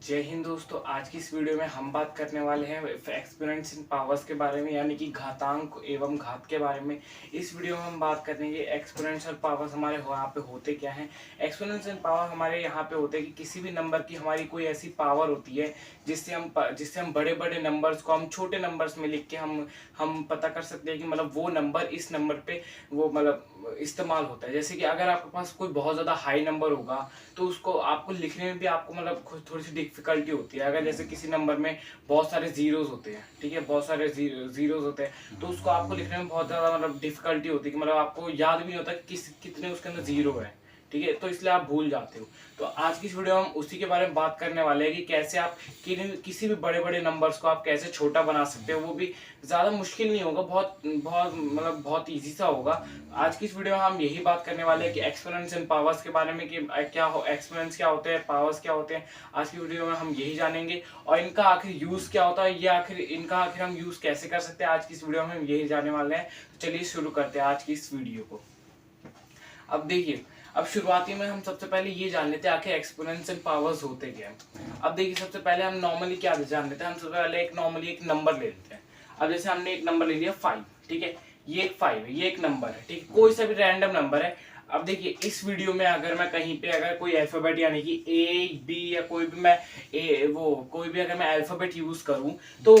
जय हिंद दोस्तों। आज की इस वीडियो में हम बात करने वाले हैं एक्सपोनेंट्स इन पावर्स के बारे में, यानी कि घातांक एवं घात के बारे में। इस वीडियो में हम बात करेंगे एक्सपोनेंशियल पावर्स हमारे यहाँ पे होते क्या हैं। एक्सपोनेंशियल पावर हमारे यहाँ पे होते हैं कि किसी भी नंबर की हमारी कोई ऐसी पावर होती है जिससे हम बड़े बड़े नंबर्स को हम छोटे नंबर्स में लिख के हम पता कर सकते हैं कि मतलब वो नंबर इस नंबर पे वो मतलब इस्तेमाल होता है। जैसे कि अगर आपके पास कोई बहुत ज़्यादा हाई नंबर होगा तो उसको आपको लिखने में भी आपको मतलब थोड़ी सी डिफिकल्टी होती है। अगर जैसे किसी नंबर में बहुत सारे जीरोस होते हैं, ठीक है, बहुत सारे जीरोस होते हैं, तो उसको आपको लिखने में बहुत ज़्यादा मतलब डिफिकल्टी होती है कि मतलब आपको याद भी नहीं होता कि कितने उसके अंदर जीरो है, ठीक है, तो इसलिए आप भूल जाते हो। तो आज की इस वीडियो में हम उसी के बारे में बात करने वाले हैं कि कैसे आप किसी भी बड़े बड़े नंबर्स को आप कैसे छोटा बना सकते हो। वो भी ज़्यादा मुश्किल नहीं होगा, बहुत बहुत मतलब बहुत ईजी सा होगा। आज की इस वीडियो में हम यही बात करने वाले हैं कि एक्सपोनेंट्स एंड पावर्स के बारे में, कि क्या हो एक्सपोनेंट्स क्या होते हैं, पावर्स क्या होते हैं। आज की वीडियो में हम यही जानेंगे और इनका आखिर यूज़ क्या होता है, इनका आखिर हम यूज़ कैसे कर सकते हैं। आज की इस वीडियो में हम यही जानने वाले हैं। तो चलिए शुरू करते हैं आज की इस वीडियो को। अब देखिए, अब शुरुआती में हम सबसे पहले ये जान लेते हैं आखिर एक्सपोनेंट्स एंड पावर्स होते क्या है। अब देखिए, सबसे पहले हम नॉर्मली क्या जान लेते हैं। हम सबसे पहले एक नंबर ले लेते हैं। अब जैसे हमने एक नंबर ले लिया 5, ठीक है, ये एक 5 है, ये एक नंबर है, ठीक है, कोई सा भी रैंडम नंबर है। अब देखिए, इस वीडियो में अगर मैं कहीं पे अगर कोई अल्फाबेट यानी कि ए बी या कोई भी मैं कोई भी अगर मैं अल्फाबेट यूज करूं तो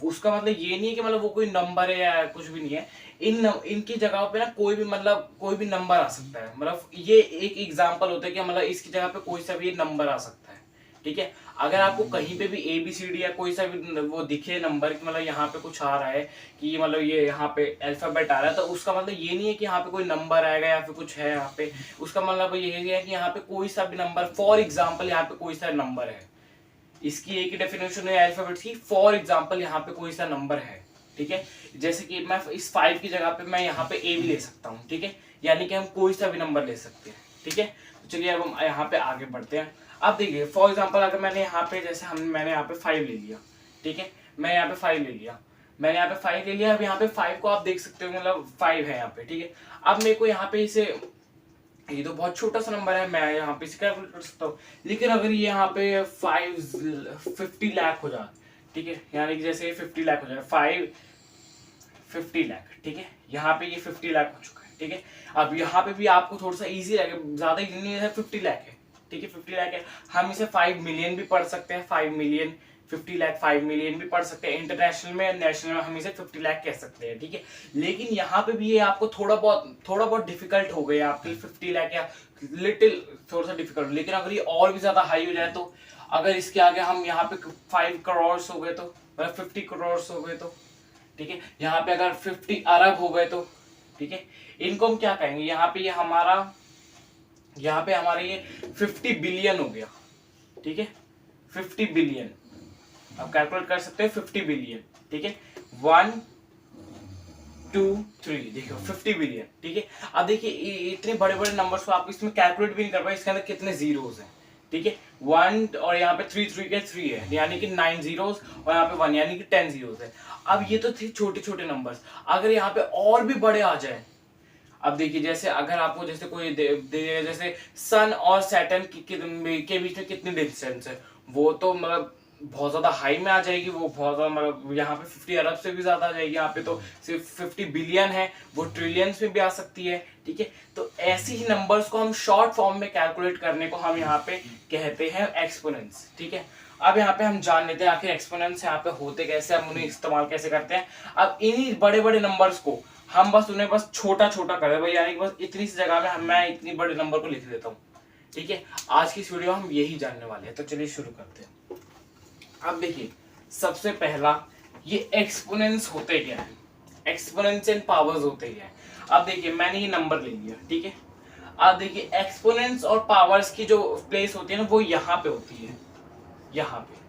उसका मतलब ये नहीं है कि मतलब वो कोई नंबर है या कुछ भी नहीं है। इनकी जगह पे ना कोई भी नंबर आ सकता है। मतलब ये एक एग्जांपल होता है कि मतलब इसकी जगह पे कोई सा भी नंबर आ सकता है, ठीक है। अगर आपको कहीं पे भी ए बी सी डी या कोई सा भी वो दिखे नंबर कि मतलब यहाँ पे कुछ आ रहा है, कि मतलब ये यहाँ पे अल्फाबेट आ रहा है, तो उसका मतलब ये नहीं है कि यहाँ पे कोई नंबर आएगा या फिर कुछ है यहाँ पे। उसका मतलब ये है कि यहाँ पे कोई सा भी नंबर, फॉर एग्जाम्पल यहाँ पे कोई सा नंबर है। इसकी एक ही डेफिनेशन है अल्फाबेट्स की, फॉर एग्जाम्पल यहाँ पे कोई सा नंबर है, ठीक है। जैसे कि मैं इस 5 की जगह पे मैं यहाँ पे ए भी ले सकता हूँ, ठीक है, यानी कि हम कोई सा भी नंबर ले सकते हैं, ठीक है। तो चलिए अब हम यहाँ पे आगे बढ़ते हैं। अब देखिए, फॉर एग्जाम्पल अगर मैंने यहाँ पे जैसे मैंने यहाँ पे 5 ले लिया, ठीक है, मैं यहाँ पे 5 ले लिया, मैंने यहाँ पे 5 ले लिया। अब यहाँ पे 5 को आप देख सकते हो, मतलब 5 है यहाँ पे, ठीक है। अब मेरे को यहाँ पे इसे, ये तो बहुत छोटा सा नंबर है, मैं यहाँ पे इसे कैलकुलेट कर सकता हूँ। लेकिन अगर ये यहाँ पे 50 लाख हो जाए, ठीक है, यानी कि जैसे 50 लाख हो जाए, 50 लाख, ठीक है, यहाँ पे ये 50 लाख हो चुका है, ठीक है। अब यहाँ पे भी आपको थोड़ा सा इजी लगे, ज्यादा इजी नहीं है, 50 लाख है, ठीक है, 50 लाख है। हम इसे 5 मिलियन भी पढ़ सकते हैं, 5 मिलियन, 50 लाख 5 मिलियन भी पढ़ सकते हैं। इंटरनेशनल में, नेशनल में हम इसे 50 लाख कह सकते हैं, ठीक है। लेकिन यहाँ पे भी ये आपको थोड़ा बहुत डिफिकल्ट हो गया आपके 50 लाख, या लिटिल थोड़ा सा डिफिकल्ट। लेकिन अगर ये और भी ज्यादा हाई हो जाए, तो अगर इसके आगे हम यहाँ पे 5 करोड़ हो गए, तो मतलब 50 करोड़ हो गए, तो ठीक है, यहाँ पे अगर 50 अरब हो गए, तो ठीक है, इनको हम क्या कहेंगे। यहाँ पे ये 50 बिलियन हो गया, ठीक है, 50 बिलियन। आप कैलकुलेट कर सकते हो 50 बिलियन, ठीक है, 1 2 3, देखो 50 बिलियन, ठीक है। अब देखिए, इतने बड़े बड़े नंबर्स को आप इसमें कैलकुलेट भी नहीं कर पाए, इसके अंदर कितने जीरोस हैं, ठीक है। 1 और यहाँ पे 3 के 3 है, यानी कि 9 जीरोस, और यहाँ पे 1 यानी कि 10 जीरोस है। अब ये तो थे छोटे छोटे नंबर्स। अगर यहाँ पे और भी बड़े आ जाए, अब देखिए, जैसे अगर आपको जैसे कोई जैसे सन और सैटर्न के बीच में कितनी डिस्टेंस है, वो तो मतलब बहुत ज्यादा हाई में आ जाएगी। वो बहुत ज्यादा मतलब यहाँ पे 50 अरब से भी ज्यादा आ जाएगी। यहाँ पे तो सिर्फ 50 बिलियन है, वो ट्रिलियंस में भी आ सकती है, ठीक है। तो ऐसी ही नंबर्स को हम शॉर्ट फॉर्म में कैलकुलेट करने को हम यहाँ पे कहते हैं एक्सपोनेंट्स, ठीक है। अब यहाँ पे हम जान लेते हैं आखिर एक्सपोनेंट्स यहाँ पे होते कैसे, हम उन्हें इस्तेमाल कैसे करते हैं। अब इन्हीं बड़े बड़े नंबर्स को हम उन्हें बस छोटा छोटा कर भाई, यानी कि बस इतनी सी जगह में मैं इतनी बड़े नंबर को लिख देता हूँ, ठीक है। आज की इस वीडियो में हम यही जानने वाले हैं। तो चलिए शुरू करते हैं। अब देखिए, सबसे पहला, ये एक्सपोनेंट्स होते क्या है, एक्सपोनेंट्स एंड पावर्स होते क्या है। अब देखिए, मैंने ये नंबर ले लिया, ठीक है। अब देखिए, एक्सपोनेंट्स और पावर्स की जो प्लेस होती है ना, वो यहाँ पे होती है, यहाँ पे,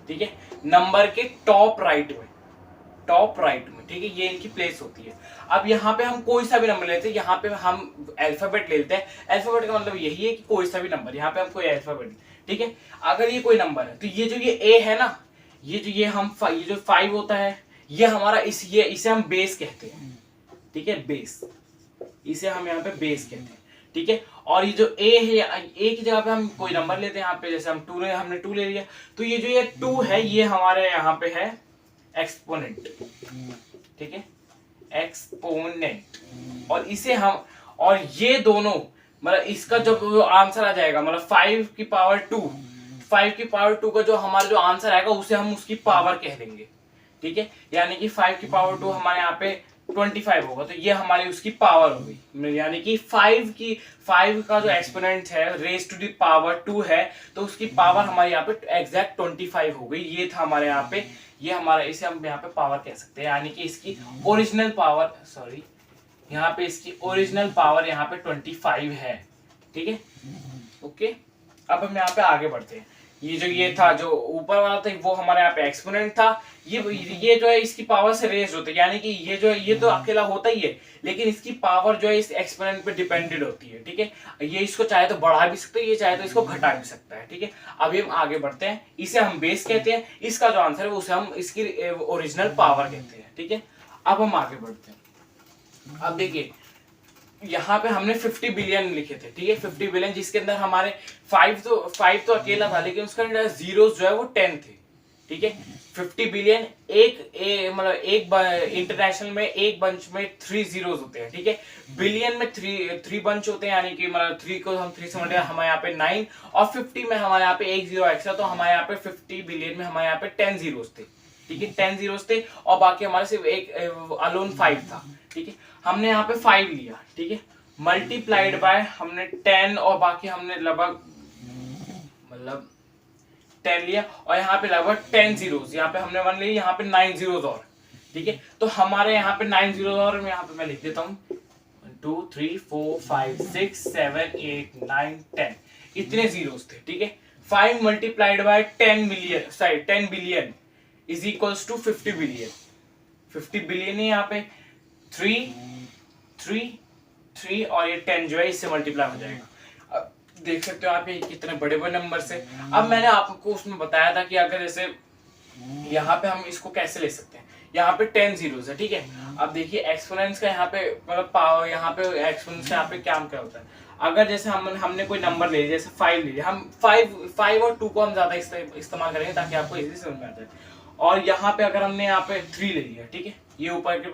ठीक है, नंबर के टॉप राइट में, ठीक है, ये इनकी प्लेस होती है। अब यहाँ पे हम कोई सा भी नंबर लेते हैं, यहाँ पे हम अल्फाबेट लेते हैं। अल्फाबेट का मतलब यही है कि कोई सा भी नंबर, यहाँ पे हम कोई अल्फाबेट, ठीक है। अगर ये कोई नंबर है, तो ये जो ये ए है ना, ये जो 5 होता है, ये हमारा इसे हम बेस कहते हैं, ठीक है, बेस, इसे हम यहाँ पे बेस कहते हैं। ठीक है। और ये जो a है, a की जगह पे हम कोई नंबर लेते हैं, यहाँ पे जैसे हम 2 ले, हमने 2 ले लिया, तो ये जो ये 2 है ये हमारे यहाँ पे है एक्सपोनेंट, ठीक है, एक्सपोनेंट। और इसे हम, और ये दोनों मतलब इसका जो आंसर आ जाएगा मतलब 5 की पावर 2, 5 की पावर 2 का जो हमारा जो आंसर आएगा उसे हम उसकी पावर कह देंगे, ठीक है। यानी कि 5 की पावर 2 हमारे यहाँ पे 25 होगा, तो ये हमारी उसकी पावर हो गई। यानी कि 5 का जो एक्सपोनेंट है रेज टू द पावर 2 है, तो उसकी पावर हमारे यहाँ पे एग्जैक्ट 25 हो गई। ये था हमारे यहाँ पे, ये हमारा, इसे हम यहाँ पे पावर कह सकते हैं। यानी कि इसकी ओरिजिनल पावर, सॉरी, यहाँ पे इसकी ओरिजिनल पावर यहाँ पे 25 है, ठीक है, ओके। अब हम यहाँ पे आगे बढ़ते हैं। ये था जो ऊपर वाला था वो हमारे यहाँ पे एक्सपोनेंट था। ये जो है इसकी पावर से रेज होता है, यानी कि ये तो अकेला होता ही है, लेकिन इसकी पावर जो है इस एक्सपोनेंट पे डिपेंडेंट होती है, ठीक है। ये इसको चाहे तो बढ़ा भी सकता है, ये चाहे तो इसको घटा भी सकता है, ठीक है। अभी हम आगे बढ़ते हैं। इसे हम बेस कहते हैं, इसका जो आंसर है उसे हम इसकी ओरिजिनल पावर कहते हैं, ठीक है। अब हम आगे बढ़ते हैं। अब देखिए यहाँ पे हमने 50 बिलियन लिखे थे, ठीक है, 50 बिलियन, जिसके अंदर हमारे 5 तो अकेला था, लेकिन उसके अंदर जीरोस जो है वो 10 थे, ठीक है। 50 बिलियन मतलब एक इंटरनेशनल में एक बंच में 3 जीरोस होते हैं, ठीक है। बिलियन में 3 बंच होते हैं, यानी कि मतलब 3 को हम 3 से मल्टीप्लाई, हमारे यहाँ पे 9, और 50 में हमारे यहाँ पे एक जीरो एक्स्ट्रा, तो हमारे यहाँ पे 50 बिलियन में हमारे यहाँ पे 10 जीरोस थे, ठीक है, 10 जीरोस थे, और बाकी हमारे सिर्फ एक अलोन 5 था, ठीक है। हमने यहाँ पे 5 लिया, ठीक है, मल्टीप्लाइड बाय हमने 10, और बाकी हमने लगभग मतलब 10 लिया, और यहाँ पे लगभग 10 जीरोस, यहाँ पे हमने 1 लिया, यहाँ पे 9 जीरोस और, ठीक है। तो हमारे यहाँ पे 9 जीरोस और, यहाँ पे मैं लिख देता हूँ 1 2 3 4 5 6 7 8 9 10, इतने जीरोस थे, ठीक है। 5 multiplied by 10 million, sorry 10 billion is equals to 50 billion. 50 billion है यहाँ पे 3 और ये 10 जो है इससे मल्टीप्लाई हो जाएगा। अब देख सकते हो आप ये कितने बड़े बड़े नंबर से। अब मैंने आपको उसमें बताया था कि अगर जैसे यहाँ पे हम इसको कैसे ले सकते हैं, यहाँ पे 10 जीरोस है, ठीक है। अब देखिए एक्सपोनेंट्स का यहाँ पे मतलब पावर, यहाँ पे एक्सपोनेंट्स का यहाँ पे क्या होता है। अगर जैसे हमने कोई नंबर ले लिया, जैसे 5 ले लिया, हम 5 और 2 को हम ज्यादा इस्तेमाल करेंगे ताकि आपको इजीली समझ में आ जाए। और यहाँ पे अगर हमने यहाँ पे 3 ले लिया, ठीक है, ये ऊपर के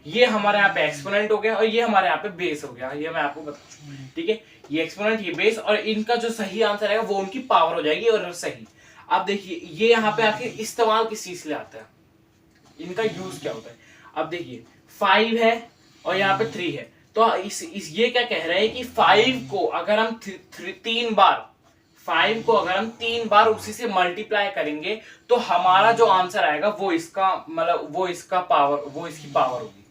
ये हमारे यहाँ पे एक्सपोनेंट हो गया, और ये हमारे यहाँ पे बेस हो गया, ये मैं आपको बता दूं, ठीक है। ये एक्सपोनेंट, ये बेस, और इनका जो सही आंसर आएगा वो उनकी पावर हो जाएगी, और सही। अब देखिए ये यहाँ पे आखिर इस्तेमाल किस चीज ले आता है, इनका यूज क्या होता है। अब देखिए 5 है और यहाँ पे 3 है, तो ये क्या कह रहे हैं कि 5 को अगर हम 3 बार उसी से मल्टीप्लाई करेंगे, तो हमारा जो आंसर आएगा वो इसका मतलब वो इसकी पावर होगी।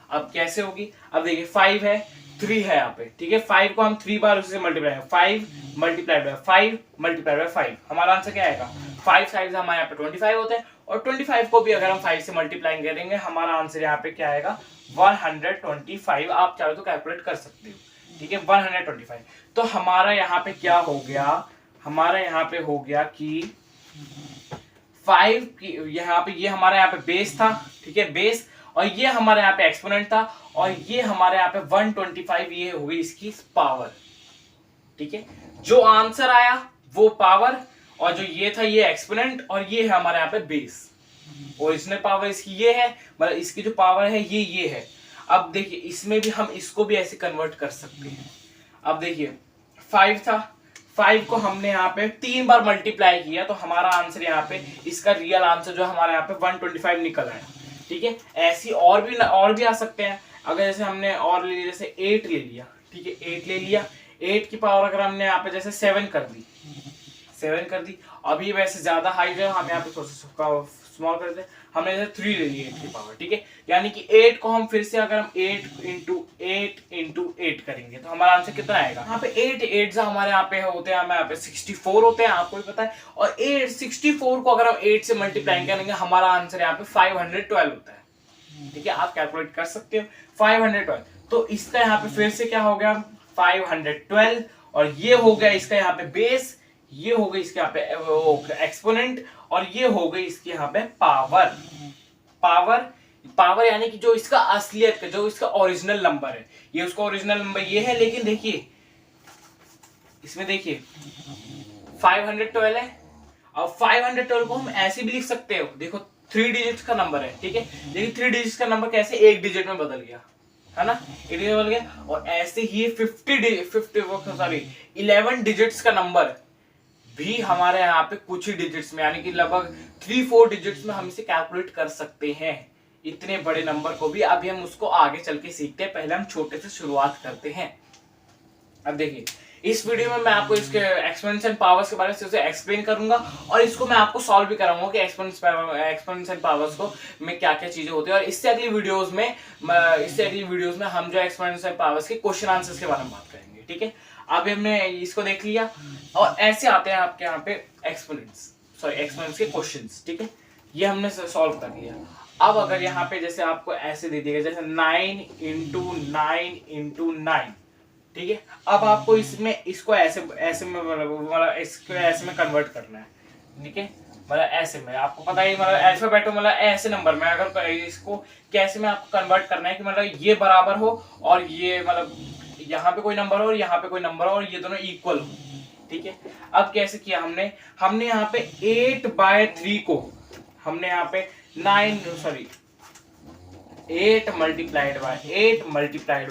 अब कैसे होगी, अब देखिए 5 है, 3 है यहाँ पे, ठीक है। 5 को हम 3 बार उसी से multiply, 5 multiplied bye 5 multiplied bye 5, हमारा आंसर क्या आएगा, 5 साइड हमारे यहाँ पे 25 होते हैं, और 25 को भी अगर हम 5 से मल्टीप्लाई करेंगे, हमारा आंसर यहाँ पे क्या आएगा 125। आप चाहो तो कैलकुलेट कर सकते हो, ठीक है, 125। तो हमारा यहाँ पे क्या हो गया, हमारा यहाँ पे हो गया कि 5 की यहाँ पे, ये हमारा यहाँ पे बेस था, ठीक है, बेस, और ये हमारे यहाँ पे एक्सपोनेंट था, और ये हमारे यहाँ पे 125, ये हो गई इसकी पावर, ठीक है। जो आंसर आया वो पावर, और जो ये था ये एक्सपोनेंट, और ये है हमारे यहाँ पे बेस। ओरिजिनल पावर इसकी ये है, मतलब इसकी जो पावर है ये है। अब देखिए इसमें भी हम इसको भी ऐसे कन्वर्ट कर सकते हैं। अब देखिए 5 था, 5 को हमने यहाँ पे 3 बार मल्टीप्लाई किया, तो हमारा आंसर यहाँ पे, इसका रियल आंसर जो हमारे यहाँ पे 125 निकल आया, ठीक है। ऐसी और भी आ सकते हैं। अगर जैसे हमने और ले लिया, जैसे 8 ले लिया, ठीक है, 8 ले लिया, 8 की पावर अगर हमने यहाँ पे जैसे 7 कर दी, अभी वैसे ज्यादा हाई जो है, हम यहाँ पे थोड़ा सा स्मॉल कर देते, हमने जैसे 3 ले ली 8 की पावर, ठीक है। यानी कि 8 को हम फिर से अगर हम 8 इंटू 8 करेंगे, तो हमारा आंसर कितना आएगा, यहाँ पे 8 हमारे यहाँ पे होते हैं, हमें यहाँ पे 64 होते हैं, आपको भी पता है। और 64 को अगर हम 8 से मल्टीप्लाई करेंगे, हमारा आंसर यहाँ पे 512 होता है, ठीक है। आप कैलकुलेट कर सकते हो 512। तो इसका यहाँ पे फिर से क्या हो गया 512, और ये हो गया इसका यहाँ पे बेस, ये हो गई इसके यहाँ पे एक्सपोनेंट, और ये हो गई इसके यहाँ पे पावर। पावर यानी कि जो इसका असलियत का, जो इसका ओरिजिनल नंबर है, ये उसका ओरिजिनल नंबर ये है। लेकिन देखिए इसमें देखिए 512 है, अब 512 को हम ऐसे भी लिख सकते हो, देखो 3 डिजिट्स का नंबर है, ठीक है। लेकिन 3 डिजिट्स का नंबर कैसे एक डिजिट में बदल गया, है ना, एक डिजिट बदल गया। और ऐसे ही 11 डिजिट्स का नंबर भी हमारे यहाँ पे कुछ ही डिजिट्स में, यानी कि लगभग 3-4 डिजिट्स में हम इसे कैलकुलेट कर सकते हैं, इतने बड़े नंबर को भी। अभी हम उसको आगे चल के सीखते हैं, पहले हम छोटे से शुरुआत करते हैं। अब देखिए इस वीडियो में मैं आपको इसके एक्सपोनेंशियल पावर्स के बारे में से एक्सप्लेन करूंगा, और इसको मैं आपको सॉल्व भी कराऊंगा कि एक्सपोनेंशियल पावर्स को में क्या क्या चीजें होती है। और इससे अगली वीडियोस में हम जो एक्सपोनेंशियल पावर्स के क्वेश्चन आंसर्स के बारे में बात करेंगे, ठीक है। अभी हमने इसको देख लिया, और ऐसे आते हैं आपके यहाँ पे एक्सपोनेंस के क्वेश्चंस, ठीक है। ये हमने सॉल्व कर लिया। अब अगर यहाँ पे जैसे आपको ऐसे दे दिया, जैसे 9 × 9 × 9, ठीक है। अब आपको इसको ऐसे में मतलब इसको ऐसे में कन्वर्ट करना है, ठीक है। मतलब ऐसे में आपको पता है, मतलब अल्फाबेट मतलब ऐसे नंबर में अगर इसको कैसे में आपको कन्वर्ट करना है कि मतलब ये बराबर हो और ये मतलब यहाँ पे कोई नंबर हो और यहाँ पे कोई नंबर हो और ये दोनों इक्वल हो, ठीक है। अब कैसे किया हमने यहाँ पे 8/3 को हमने यहाँ पे 8 ×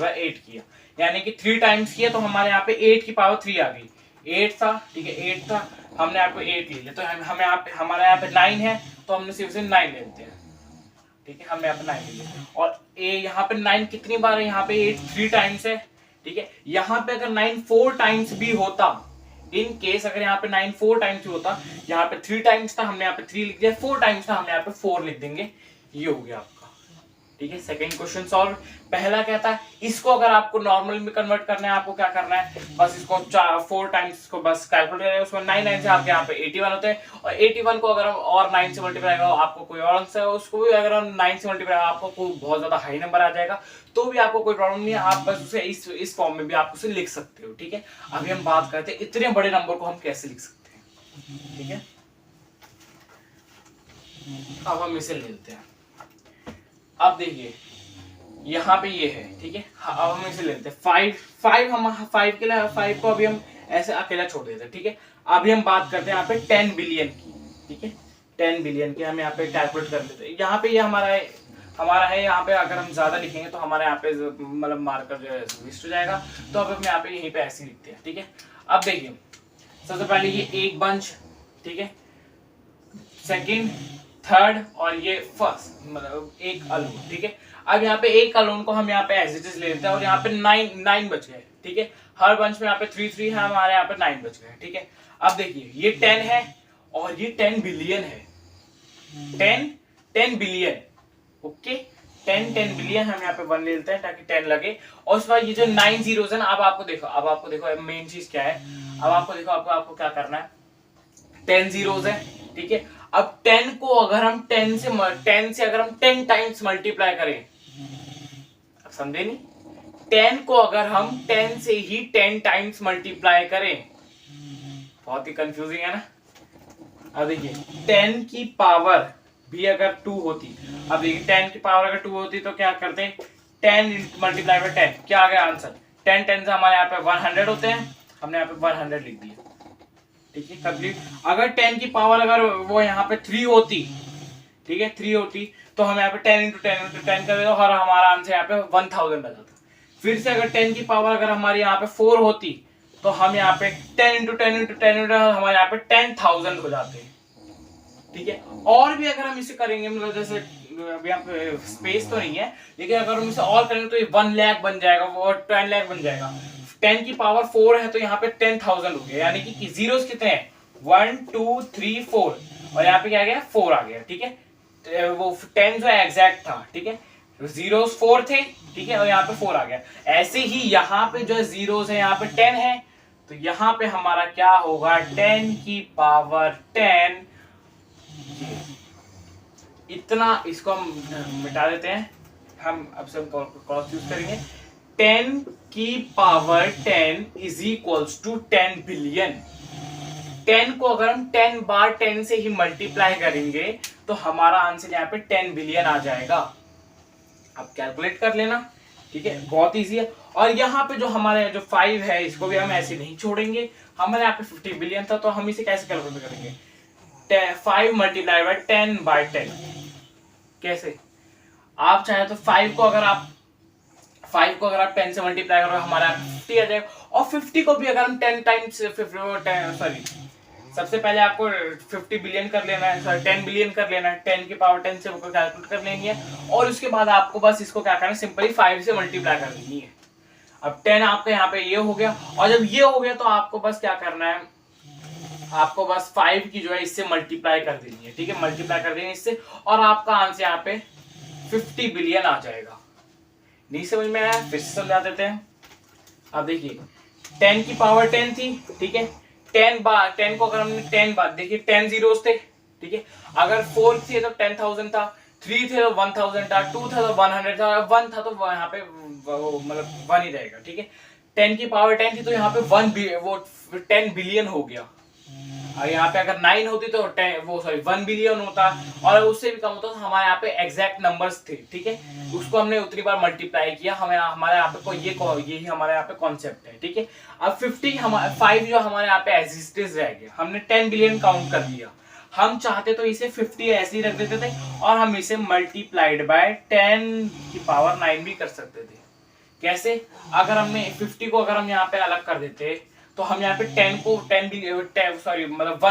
8 किया, यानी कि 3 टाइम्स किया, तो हमारे यहाँ पे 8 की पावर 3 आ गई। 8 था, ठीक है, 8 था, हमने यहाँ पे 8 ले लिया, तो हमें यहाँ पे हमारे यहाँ पे 9 है, तो हमने सिर्फ से 9 ले लेते हैं, ठीक है। हमने यहाँ पे 9 ले लिया, और यहाँ पे 9 कितनी बार है, यहाँ पे 8 3 टाइम्स है, ठीक है। यहाँ पे अगर 9 4 टाइम्स भी होता, इन केस अगर यहाँ पे 9 4 टाइम्स भी होता, यहाँ पे 3 टाइम्स था, हमने यहाँ पे 3 लिख दिया, 4 टाइम्स था, हमने यहाँ पे 4 लिख देंगे, ये हो गया आपका, ठीक है। Second question solve. पहला क्या था, इसको अगर आपको नॉर्मल में कन्वर्ट करना है, आपको क्या करना है, बस इसको 4 टाइम्स इसको बस कैलकुलेट करना है, उसमें 9 से आपके यहाँ पे 81 होते हैं, और 81 को अगर हम और 9 से मल्टीप्लाई करो, आपको कोई और आंसर है, उसको भी अगर हम 9 से मल्टीप्लाई आपको कोई बहुत ज्यादा हाई नंबर आ जाएगा, तो भी आपको कोई प्रॉब्लम नहीं है, आप बस उसे इस फॉर्म में भी आप उसे लिख सकते हो, ठीक है। अभी हम बात करते हैं इतने बड़े नंबर को हम कैसे लिख सकते हैं, ठीक है। अब हम इसे ले लेते हैं। अब देखिए यहाँ पे ये है, ठीक है। अब हम इसे लेते हैं 5 हम 5 के लिए 5 को अभी हम ऐसे अकेला छोड़ देते हैं, ठीक है। अभी हम बात करते हैं यहाँ पे 10 बिलियन की, ठीक है। 10 बिलियन की हम यहाँ पे कैलकुलेट कर लेते हैं। यहाँ पे ये हमारा है, यहाँ पे अगर हम ज्यादा लिखेंगे तो हमारे यहाँ पे मतलब मार्कर जो है वेस्ट हो जाएगा, तो अब हम यहाँ पे यहीं पे ऐसे लिखते हैं, ठीक है। अब देखिए सबसे पहले ये एक बंच, ठीक है, सेकेंड, थर्ड, और ये फर्स्ट, मतलब एक अलोन, ठीक है। अब यहाँ पे एक अलोन को हम यहाँ पे एज इट इज ले लेते हैं, और यहाँ पे 9 बच गए, ठीक है। हर बंच में यहाँ पे 3 है, हमारे यहाँ पे 9 बच गए, ठीक है। अब देखिए ये 10 है और ये 10 बिलियन है, 10 बिलियन, ओके। 10 बिलियन हम यहाँ पे 1 ले लेते हैं ताकि 10 लगे, और उसके बाद ये जो 9 जीरोस है ना, अब आपको देखो मेन चीज क्या है। अब आपको क्या करना है, 10 जीरोस है, ठीक है। अब 10 को अगर हम 10 से अगर हम 10 टाइम्स मल्टीप्लाई करें, अब समझे नहीं, 10 को अगर हम 10 से ही 10 टाइम्स मल्टीप्लाई करें, बहुत ही कंफ्यूजिंग है ना। अब देखिए 10 की पावर भी अगर 2 होती, अब देखिए 10 की पावर अगर 2 होती तो क्या करते, 10 मल्टीप्लाई बाय 10, क्या आ गया आंसर, 10 से हमारे यहाँ पे 100 होते हैं, हमने यहाँ पे 100 लिख दिया, ठीक है, कंप्लीट। अगर 10 की पावर अगर वो यहाँ पे 3 होती, ठीक है, 3 होती, तो हम यहाँ पे 10 × 10 कर देते और हमारा आंसर यहाँ पे 1000 आ जाता। फिर से अगर 10 की पावर अगर हमारी यहाँ पे 4 होती, तो हम यहाँ पे 10 × 10 हमारे यहाँ पे 10,000 हो जाते, ठीक है। और भी अगर हम इसे करेंगे, मतलब जैसे अभी यहाँ पे स्पेस तो नहीं है, लेकिन अगर हम इसे और करेंगे तो ये 1 लाख बन जाएगा, वो 10 लाख बन जाएगा। 10 की पावर 4 है तो यहाँ पे 10,000 हो गया, यानी कि जीरोस कितने हैं, 1 2 3 4, और यहाँ पे क्या आ गया, 4 आ गया, ठीक है। वो 10 जो एग्जैक्ट था, ठीक है, जीरोस 4 थे, ठीक है, और यहाँ पे 4 आ गया। ऐसे ही यहाँ पे जो जीरोस है, यहाँ पे 10 है, तो यहाँ पे हमारा क्या होगा, 10 की पावर 10, इतना, इसको हम मिटा देते हैं, हम अब से क्रॉस यूज करेंगे। 10 की power 10 is equals to 10 billion. 10 को अगर हम 10 बार 10 से ही मल्टीप्लाई करेंगे तो हमारा आंसर यहाँ पे 10 बिलियन आ जाएगा, आप कैलकुलेट कर लेना, ठीक है, बहुत इजी है। और यहाँ पे जो हमारे जो 5 है इसको भी हम ऐसे नहीं छोड़ेंगे, हमारे यहाँ पे 50 बिलियन था तो हम इसे कैसे कैलकुलेट करेंगे, 5 मल्टीप्लाई बाय 10/10। कैसे, आप चाहे तो 5 को अगर आप 10 से मल्टीप्लाई करो हमारा 50 आ जाएगा, और 50 को भी अगर हम 10 टाइम्स सबसे पहले आपको 50 बिलियन कर लेना है, सॉरी 10 बिलियन कर लेना है, 10 की पावर 10 से वो कैलकुलेट कर लेनी है, और उसके बाद आपको बस इसको क्या करना है, सिंपली 5 से मल्टीप्लाई कर देनी है। अब 10 आपके यहाँ पे ये हो गया, और जब ये हो गया तो आपको बस क्या करना है, आपको बस 5 की जो है इससे मल्टीप्लाई कर देनी है, ठीक है, मल्टीप्लाई कर देनी है इससे, और आपका आंसर यहाँ पे 50 बिलियन आ जाएगा। नहीं समझ में आया, फिर से समझा देते हैं। अब देखिए 10 की पावर 10 थी, ठीक है, 10 को अगर हमने 10 बार, देखिए 10 जीरोस थे, ठीक है, अगर 4 थे तो 10,000 था, 3 थे तो 1,000 था, 2 था तो 100 था, 1 था तो यहाँ पे मतलब 1 ही रहेगा, ठीक है। 10 की पावर 10 थी तो यहाँ पे 10 बिलियन हो गया। और यहाँ पे अगर 9 होती तो 1 बिलियन होता, और उससे भी कम होता तो हमारे यहाँ पे एग्जैक्ट नंबर्स थे, ठीक है, उसको हमने उतनी बार मल्टीप्लाई किया, हमें हमारे यहाँ पे यही हमारे यहाँ पे कॉन्सेप्ट है, ठीक है। अब 5 जो हमारे यहाँ पे एग्जिस्टेंस रह गया, हमने 10 बिलियन काउंट कर लिया, हम चाहते तो इसे 50 ऐसे ही रख देते थे, और हम इसे मल्टीप्लाइड बाय 10 की पावर 9 भी कर सकते थे। कैसे, अगर हमने 50 को अगर हम यहाँ पे अलग कर देते तो हम यहाँ पे 10 को 10 बिलियन सॉरी मतलब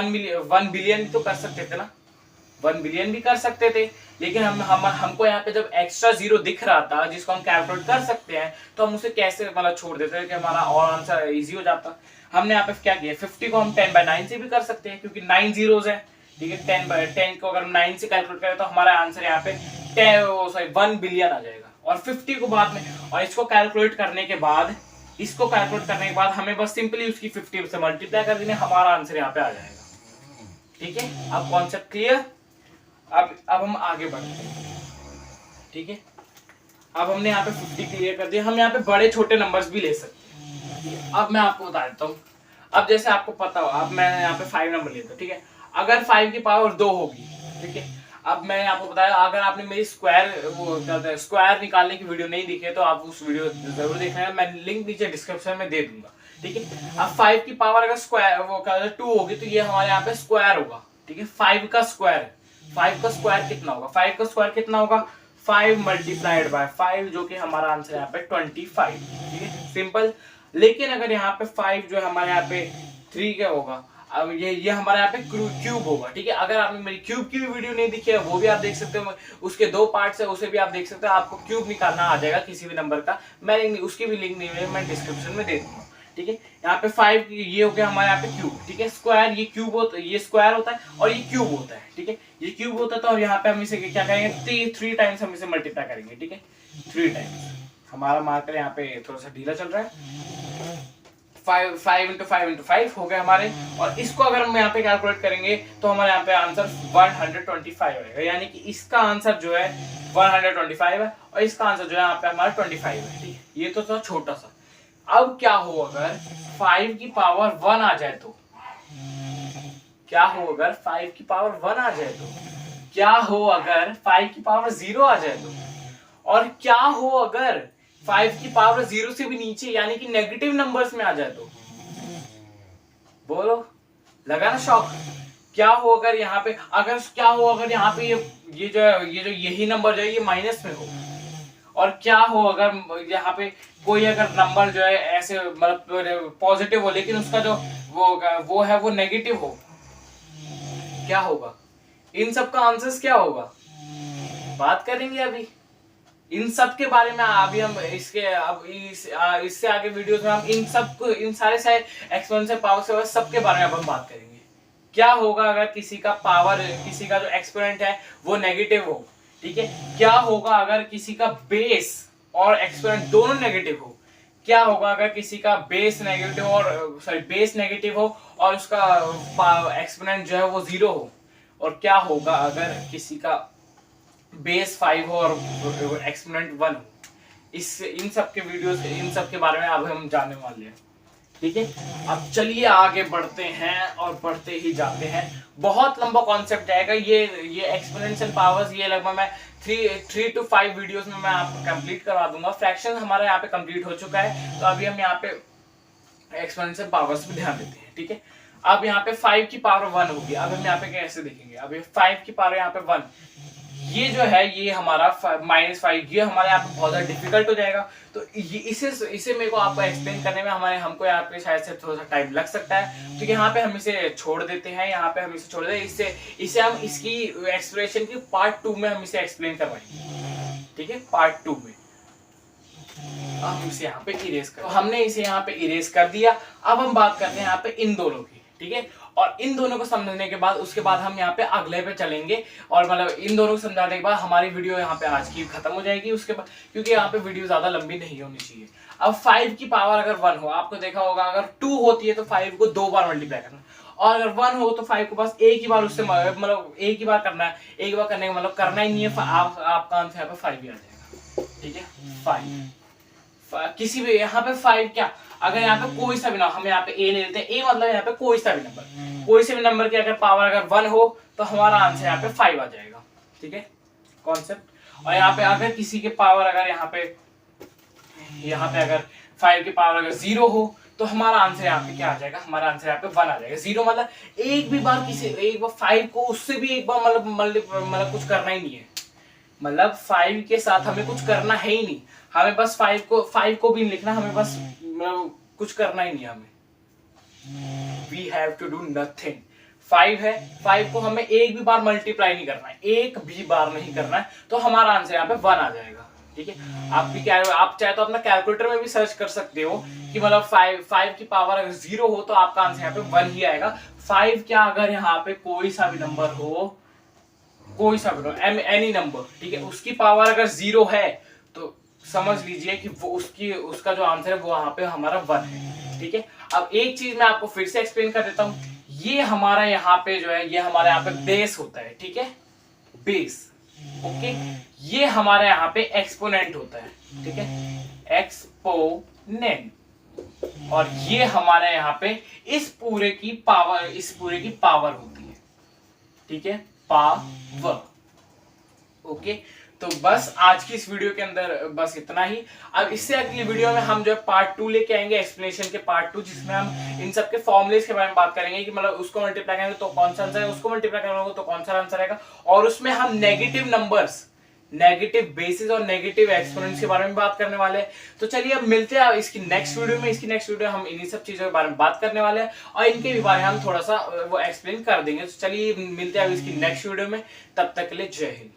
1 बिलियन तो कर सकते थे ना, 1 बिलियन भी कर सकते थे, लेकिन हमको यहाँ पे जब एक्स्ट्रा जीरो दिख रहा था जिसको हम कैलकुलेट कर सकते हैं, तो हम उसे कैसे मतलब छोड़ देते हैं कि हमारा और आंसर इजी हो जाता। हमने यहाँ पे क्या किया, 50 को हम 10/9 से भी कर सकते हैं क्योंकि 9 जीरोस है, ठीक है, 10 को अगर हम 9 से कैलकुलेट करें तो हमारा आंसर यहाँ पे 1 बिलियन आ जाएगा। और 50 को बाद में, और इसको कैलकुलेट करने के बाद हमें बस सिंपली उसकी 50 से मल्टीप्लाई कर देने, हमारा आंसर यहाँ पे आ जाएगा, ठीक है। अब कॉन्सेप्ट क्लियर। अब हम आगे बढ़ते हैं, ठीक है। अब हमने यहाँ पे 50 क्लियर कर दिया, हम यहाँ पे बड़े छोटे नंबर्स भी ले सकते हैं। अब मैं आपको बता देता हूँ, अब जैसे आपको पता हो, अब मैं यहाँ पे 5 नंबर लेता हूँ, ठीक है, अगर 5 की पावर 2 होगी, ठीक है, अब मैंने आपको बताया, अगर आपने मेरी स्क्वायर निकालने की वीडियो नहीं दिखी है तो आप उस वीडियो जरूर देख लेना, मैं लिंक नीचे डिस्क्रिप्शन में दे दूंगा, ठीक है। अब 5 की पावर अगर स्क्वायर 2 होगी तो ये हमारे यहाँ पे स्क्वायर होगा, ठीक है, 5 का स्क्वायर कितना होगा, 5 का स्क्वायर कितना होगा, 5 मल्टीप्लाइड बाय 5, जो कि हमारा आंसर यहाँ पे 25, ठीक है, सिंपल। लेकिन अगर यहाँ पे 5 जो है हमारे यहाँ पे 3 का होगा, अब ये हमारे यहाँ पे क्यूब होगा, ठीक है। अगर आपने मेरी क्यूब की भी वीडियो नहीं दिखी है वो भी आप देख सकते हो, उसके 2 पार्ट्स है, उसे भी आप देख सकते हो, आपको क्यूब निकालना आ जाएगा किसी भी नंबर का, मैं उसकी भी लिंक नहीं मैं डिस्क्रिप्शन में दे दूंगा, ठीक है। यहाँ पे 5 ये हो गया हमारे यहाँ पे क्यूब, ठीक है, स्क्वायर ये क्यूब होता है, ये स्क्वायर होता है और ये क्यूब होता है, ठीक है, ये क्यूब होता है, तो यहाँ पे हम इसे क्या करेंगे, 3 टाइम्स हम इसे मल्टीप्लाई करेंगे, ठीक है, 3 टाइम्स। हमारा मार्कर यहाँ पे थोड़ा सा ढीला चल रहा है, 5 into 5 into 5 हो गए हमारे, और इसको अगर हम यहाँ पे कैलकुलेट करेंगे तो हमारे यहाँ पे आंसर 125 आएगा, यानी कि इसका आंसर जो है 125 है और इसका आंसर जो है यहाँ पे हमारा 25 है, ठीक है। ये तो था छोटा सा। अब क्या हो अगर 5 की पावर 1 आ जाए तो, क्या हो अगर 5 की पावर 1 आ जाए तो, क्या हो अगर 5 की पावर 0 आ जाए तो, और क्या हो अगर 5 की पावर 0 से भी नीचे यानी कि नेगेटिव नंबर्स में आ जाए तो, बोलो, लगा ना शॉक। क्या हो अगर यहाँ पे यहाँ पे यही नंबर जो है ये माइनस में हो, और क्या हो अगर यहाँ पे कोई अगर नंबर जो है ऐसे मतलब पॉजिटिव हो लेकिन उसका जो वो नेगेटिव हो, क्या होगा, इन सब का आंसर्स क्या होगा, बात करेंगे अभी इन सब के बारे में। अभी हम इससे आगे वीडियोस में हम इन सारे एक्सपोनेंशियल पावर से सबके बारे में अब हम बात करेंगे। क्या होगा अगर किसी का जो एक्सपोनेंट है वो नेगेटिव हो, ठीक है, क्या होगा अगर किसी का बेस और एक्सपोनेंट दोनों नेगेटिव हो, क्या होगा अगर किसी का बेस नेगेटिव हो और उसका एक्सपोनेंट जो है वो 0 हो, और क्या होगा अगर किसी का बेस 5 हो और एक्सपोनेंट 1 हो। इन सब के बारे में अब हम जानने वाले हैं, ठीक है, अब चलिए आगे बढ़ते हैं और बढ़ते ही जाते हैं। बहुत लंबा कॉन्सेप्ट जाएगा ये एक्सपोनेंशियल पावर्स, ये लगभग मैं 3 to 5 वीडियोस में मैं आपको कंप्लीट करवा दूंगा। फ्रैक्शन हमारा यहाँ पे कंप्लीट हो चुका है, तो अभी हम यहाँ पे एक्सपोनेंशियल पावर्स पे ध्यान देते हैं। ठीक है, अब यहाँ पे 5 की पावर 1 होगी। अब हम यहाँ पे कैसे देखेंगे, अब 5 की पावर यहाँ पे 1, ये जो है ये हमारा -5, ये हमारे यहाँ पे बहुत ज्यादा डिफिकल्ट हो जाएगा। तो ये इसे मेरे को आपको एक्सप्लेन करने में हमको यहाँ पे शायद से थोड़ा सा टाइम लग सकता है, तो यहाँ पे हम इसे छोड़ देते हैं। यहाँ पे हम इसे छोड़ देते हैं, इसे हम इसकी एक्सप्लेनेशन की पार्ट 2 में हम इसे एक्सप्लेन करवाएंगे। ठीक है, पार्ट 2 में हम इसे यहाँ पे इरेज कर, तो हमने इसे यहाँ पे इरेज कर दिया। अब हम बात करते हैं यहाँ पे इन दोनों की। ठीक है, और इन दोनों को समझने के बाद उसके बाद हम यहाँ पे अगले पे चलेंगे, और मतलब इन दोनों को समझाने के बाद हमारी वीडियो यहाँ पे आज की खत्म हो जाएगी। उसके बाद क्योंकि यहाँ पे वीडियो ज्यादा लंबी नहीं होनी चाहिए। अब 5 की पावर अगर 1 हो, आपको देखा होगा अगर 2 होती है तो 5 को 2 बार मल्टीप्लाई करना, और अगर 1 हो तो 5 को बस एक ही बार उससे मतलब एक ही बार करना है। एक ही बार करने का मतलब करना ही नहीं है, आपका आंसर यहाँ पे 5 ही आ जाएगा। ठीक है, 5 किसी भी यहाँ पे 5 क्या, अगर यहाँ पे कोई सा भी ना, हम यहाँ पे ए ले लेते हैं। ए मतलब यहाँ पे कोई सा भी नंबर, कोई से भी नंबर की अगर पावर अगर 1 हो तो हमारा आंसर यहाँ पे 5 आ जाएगा। ठीक है, कॉन्सेप्ट। और यहाँ पे अगर किसी के पावर अगर यहाँ पे अगर 5 की पावर अगर 0 हो तो हमारा आंसर यहाँ पे क्या आ जाएगा, हमारा आंसर यहाँ पे 1 आ जाएगा। 0 मतलब एक बार 5 को उससे भी एक बार मतलब कुछ करना ही नहीं है, मतलब 5 के साथ हमें कुछ करना है ही नहीं। हमें बस 5 को भी लिखना, हमें बस मतलब कुछ करना ही नहीं हमें। We have to do nothing. 5 है, 5 को हमें एक भी बार मल्टीप्लाई नहीं करना है, एक भी बार नहीं करना है, तो हमारा आंसर यहाँ पे 1 आ जाएगा। ठीक है, आप चाहे तो अपना कैलकुलेटर में भी सर्च कर सकते हो कि मतलब 5 की पावर अगर 0 हो तो आपका आंसर यहाँ पे 1 ही आएगा। 5 क्या अगर यहाँ पे कोई सा भी नंबर हो, कोई सा भी एनी नंबर, ठीक है, उसकी पावर अगर 0 है तो समझ लीजिए कि वो उसका जो आंसर है वो यहाँ पे हमारा 1 है। ठीक है, अब एक चीज मैं आपको फिर से एक्सप्लेन कर देता हूँ। ये हमारा यहाँ पे जो है, ये हमारे यहाँ पे बेस होता है। ठीक है, बेस। ओके, ये हमारे यहाँ पे एक्सपोनेंट होता है। ठीक है, एक्सपोनेंट। और ये हमारे यहाँ पे इस पूरे की पावर होती है। ठीक है, पावर। ओके, तो बस आज की इस वीडियो के अंदर बस इतना ही। अब इससे अगली वीडियो में हम जो है पार्ट 2 लेके आएंगे, एक्सप्लेनेशन के पार्ट 2, जिसमें हम इन सब के फॉर्मुलेस के बारे में बात करेंगे कि मतलब उसको मल्टीप्लाई करेंगे तो कौन सा आंसर है, उसको मल्टीप्लाई करेंगे तो कौन सा आंसर आएगा। और उसमें हम नेगेटिव नंबर्स, नेगेटिव बेसिस और नेगेटिव एक्सपोनेंट्स के बारे में बात करने वाले हैं। तो चलिए अब मिलते हैं इसकी नेक्स्ट वीडियो में। इसकी नेक्स्ट वीडियो हम इन्हीं सब चीजों के बारे में बात करने वाले हैं और इनके भी बारे में हम थोड़ा सा वो एक्सप्लेन कर देंगे। तो चलिए मिलते हैं अब इसकी नेक्स्ट वीडियो में, तब तक के लिए जय हिंद।